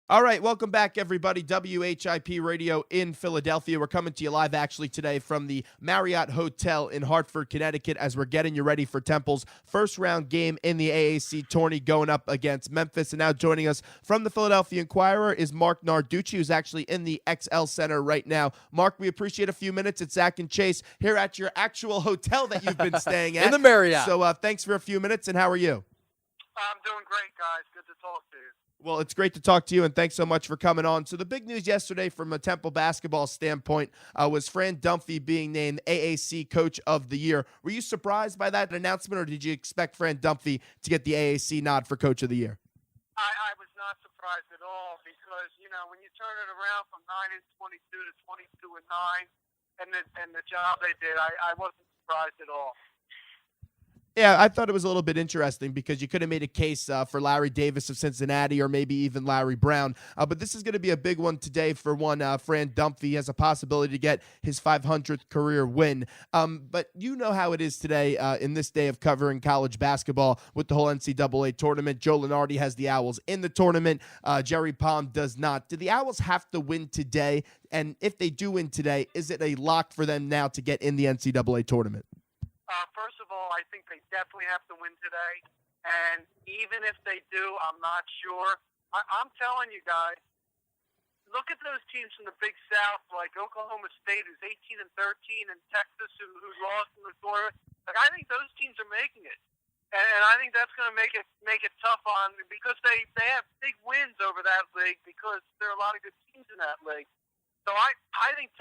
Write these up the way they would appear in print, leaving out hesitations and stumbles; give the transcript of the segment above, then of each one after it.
All right, welcome back, everybody. WHIP Radio in Philadelphia. We're coming to you live, actually, today from the Marriott Hotel in Hartford, Connecticut, as we're getting you ready for Temple's first-round game in the AAC tourney going up against Memphis. And now joining us from the Philadelphia Inquirer is Marc Narducci, who's actually in the XL Center right now. Mark, we appreciate a few minutes. It's Zach and Chase here at your actual hotel that you've been staying at. In the Marriott. So thanks for a few minutes, and how are you? I'm doing great, guys. Good to talk to you. Well, it's great to talk to you, and thanks so much for coming on. So the big news yesterday from a Temple basketball standpoint was Fran Dunphy being named AAC Coach of the Year. Were you surprised by that announcement, or did you expect Fran Dunphy to get the AAC nod for Coach of the Year? I was not surprised at all because, when you turn it around from 9-22 to 22-9 and the job they did, I wasn't surprised at all. Yeah, I thought it was a little bit interesting because you could have made a case for Larry Davis of Cincinnati or maybe even Larry Brown. But this is going to be a big one today for one Fran Dunphy. He has a possibility to get his 500th career win. But you know how it is today in this day of covering college basketball with the whole NCAA tournament. Joe Lunardi has the Owls in the tournament. Jerry Palm does not. Do the Owls have to win today? And if they do win today, is it a lock for them now to get in the NCAA tournament? First of all, I think they definitely have to win today. And even if they do, I'm not sure. I'm telling you guys, look at those teams from the Big South, like Oklahoma State, who's 18-13, and Texas, who lost in the tournament. Like, I think those teams are making it. And I think that's going to make it tough on because they have big wins over that league because there are a lot of good teams in that league. So I think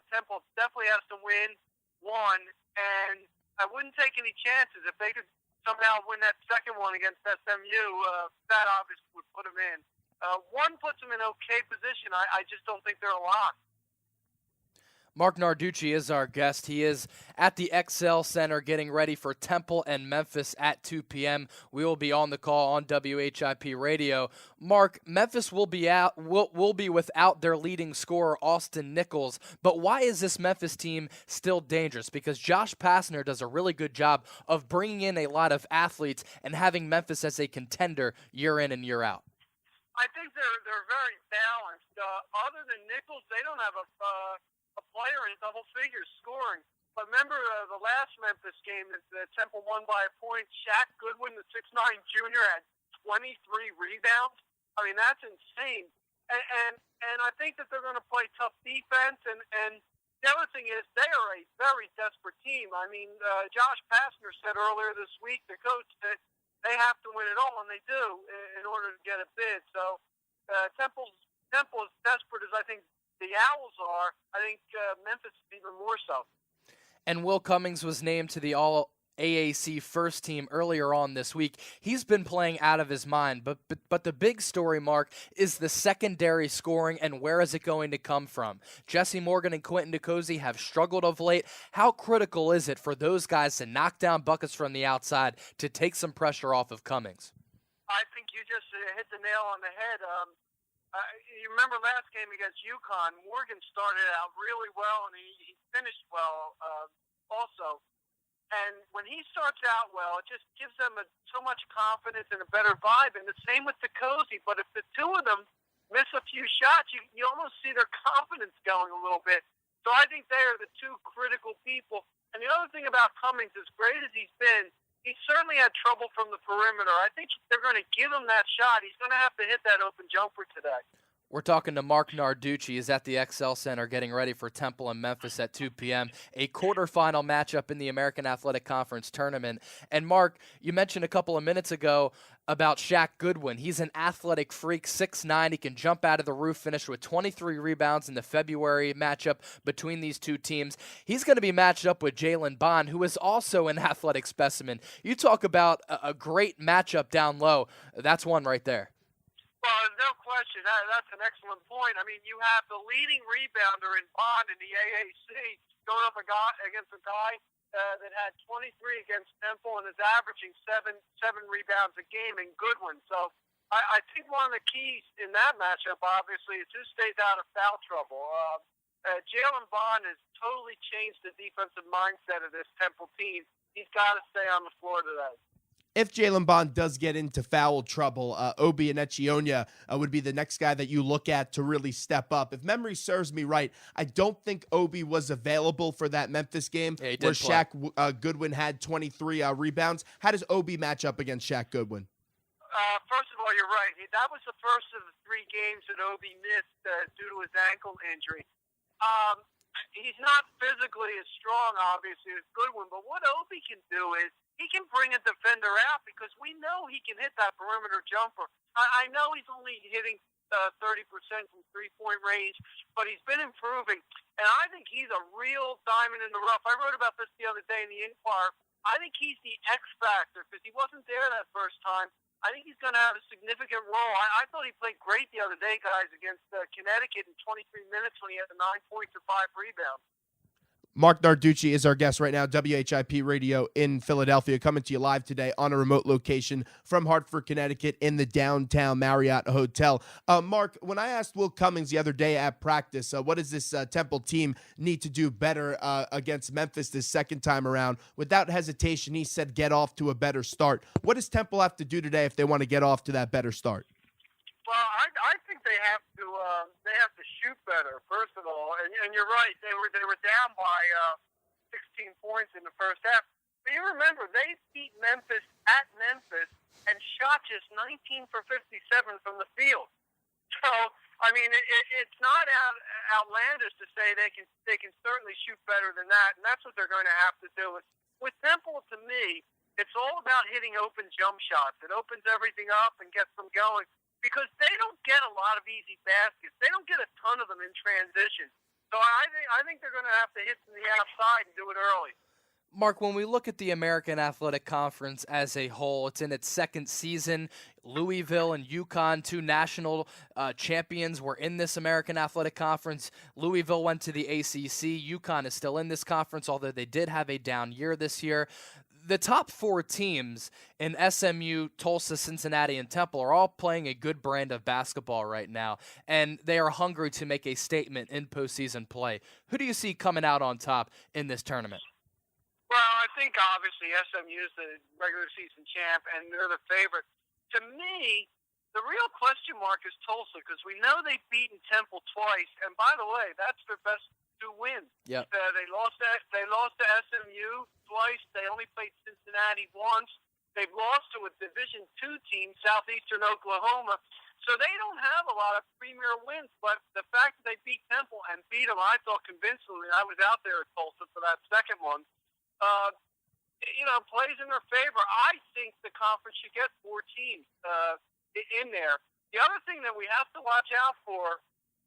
Temple definitely has to win one, and I wouldn't take any chances. If they could somehow win that second one against SMU, that obviously would put them in. One puts them in okay position. I just don't think they're a lock. Marc Narducci is our guest. He is at the XL Center getting ready for Temple and Memphis at 2 p.m. We will be on the call on WHIP Radio. Mark, Memphis will be without their leading scorer, Austin Nichols. But why is this Memphis team still dangerous? Because Josh Pastner does a really good job of bringing in a lot of athletes and having Memphis as a contender year in and year out. I think they're very balanced. Other than Nichols, they don't have a player in double figures scoring. But remember the last Memphis game that Temple won by a point, Shaq Goodwin, the 6'9 junior, had 23 rebounds. I mean, that's insane. And I think that they're going to play tough defense. And the other thing is they are a very desperate team. I mean, Josh Pastner said earlier this week, the coach, that they have to win it all, and they do in order to get a bid. So Temple is desperate as I think the Owls are. I think Memphis is even more so. And Will Cummings was named to the All-AAC first team earlier on this week. He's been playing out of his mind. But the big story, Mark, is the secondary scoring and where is it going to come from? Jesse Morgan and Quentin DeCozy have struggled of late. How critical is it for those guys to knock down buckets from the outside to take some pressure off of Cummings? I think you just hit the nail on the head. You remember last game against UConn, Morgan started out really well, and he finished well also. And when he starts out well, it just gives them so much confidence and a better vibe. And the same with DeCozy. But if the two of them miss a few shots, you almost see their confidence going a little bit. So I think they are the two critical people. And the other thing about Cummings, as great as he's been, he certainly had trouble from the perimeter. I think they're going to give him that shot. He's going to have to hit that open jumper today. We're talking to Marc Narducci. He's at the XL Center getting ready for Temple and Memphis at 2 p.m., a quarterfinal matchup in the American Athletic Conference tournament. And, Mark, you mentioned a couple of minutes ago about Shaq Goodwin. He's an athletic freak, 6'9". He can jump out of the roof, finish with 23 rebounds in the February matchup between these two teams. He's going to be matched up with Jalen Bond, who is also an athletic specimen. You talk about a great matchup down low. That's one right there. Well, no question. That's an excellent point. I mean, you have the leading rebounder in Bond in the AAC going up against a guy that had 23 against Temple and is averaging seven rebounds a game in Goodwin. So I think one of the keys in that matchup, obviously, is who stays out of foul trouble. Jalen Bond has totally changed the defensive mindset of this Temple team. He's got to stay on the floor today. If Jalen Bond does get into foul trouble, Obi Anechionia would be the next guy that you look at to really step up. If memory serves me right, I don't think Obi was available for that Memphis game where Shaq Goodwin had 23 rebounds. How does Obi match up against Shaq Goodwin? First of all, you're right. That was the first of the 3 games that Obi missed due to his ankle injury. He's not physically as strong, obviously, as Goodwin, but what Obi can do is he can bring a defender out because we know he can hit that perimeter jumper. I know he's only hitting 30% from three-point range, but he's been improving, and I think he's a real diamond in the rough. I wrote about this the other day in the Inquirer. I think he's the X factor because he wasn't there that first time. I think he's going to have a significant role. I thought he played great the other day, guys, against Connecticut in 23 minutes when he had 9 points and 5 rebounds. Marc Narducci is our guest right now, WHIP Radio in Philadelphia, coming to you live today on a remote location from Hartford, Connecticut in the downtown Marriott Hotel. Mark, when I asked Will Cummings the other day at practice, what does this Temple team need to do better against Memphis this second time around? Without hesitation, he said get off to a better start. What does Temple have to do today if they want to get off to that better start? Well, I think they have to shoot better, first of all. And you're right, they were down by 16 points in the first half. But you remember, they beat Memphis at Memphis and shot just 19 for 57 from the field. So, I mean, it's not outlandish to say they can certainly shoot better than that, and that's what they're going to have to do. With Temple, to me, it's all about hitting open jump shots. It opens everything up and gets them going. Because they don't get a lot of easy baskets. They don't get a ton of them in transition. So I think they're going to have to hit from the outside and do it early. Mark, when we look at the American Athletic Conference as a whole, it's in its second season. Louisville and UConn, 2 national champions, were in this American Athletic Conference. Louisville went to the ACC. UConn is still in this conference, although they did have a down year this year. The top 4 teams in SMU, Tulsa, Cincinnati, and Temple are all playing a good brand of basketball right now, and they are hungry to make a statement in postseason play. Who do you see coming out on top in this tournament? Well, I think obviously SMU is the regular season champ, and they're the favorite. To me, the real question mark is Tulsa because we know they've beaten Temple twice, and by the way, that's their best 2 wins. Yep. They lost to SMU twice. They only played Cincinnati once. They've lost to a Division II team, Southeastern Oklahoma. So they don't have a lot of premier wins. But the fact that they beat Temple and beat them, I thought convincingly. I was out there at Tulsa for that second one. Plays in their favor. I think the conference should get 4 teams in there. The other thing that we have to watch out for.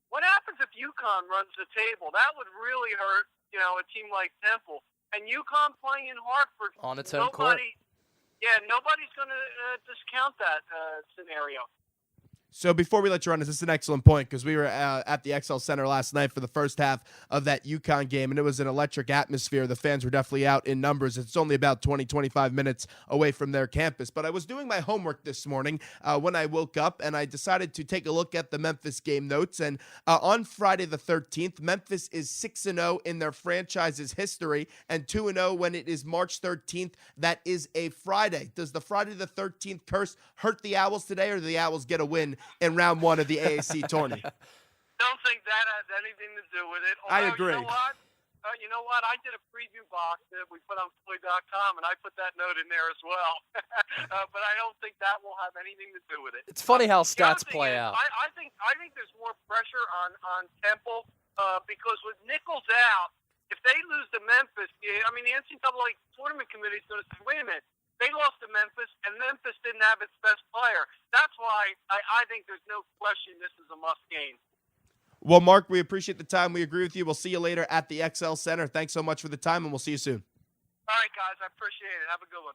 What happens if UConn runs the table? That would really hurt, a team like Temple. And UConn playing in Hartford. On its own court. Yeah, nobody's going to discount that scenario. So before we let you run, this is an excellent point because we were at the XL Center last night for the first half of that UConn game, and it was an electric atmosphere. The fans were definitely out in numbers. It's only about 20, 25 minutes away from their campus. But I was doing my homework this morning when I woke up, and I decided to take a look at the Memphis game notes. And on Friday the 13th, Memphis is 6-0 in their franchise's history and 2-0 when it is March 13th. That is a Friday. Does the Friday the 13th curse hurt the Owls today, or do the Owls get a win in round 1 of the AAC tourney? Don't think that has anything to do with it. Although, I agree. You know what? I did a preview box that we put on Philly.com, and I put that note in there as well. But I don't think that will have anything to do with it. It's funny how stats play out. I think there's more pressure on Temple because with Nichols out, if they lose to Memphis, the NCAA tournament committee is going to say, wait a minute. They lost to Memphis, and Memphis didn't have its best player. That's why I think there's no question this is a must game. Well, Mark, we appreciate the time. We agree with you. We'll see you later at the XL Center. Thanks so much for the time, and we'll see you soon. All right, guys. I appreciate it. Have a good one.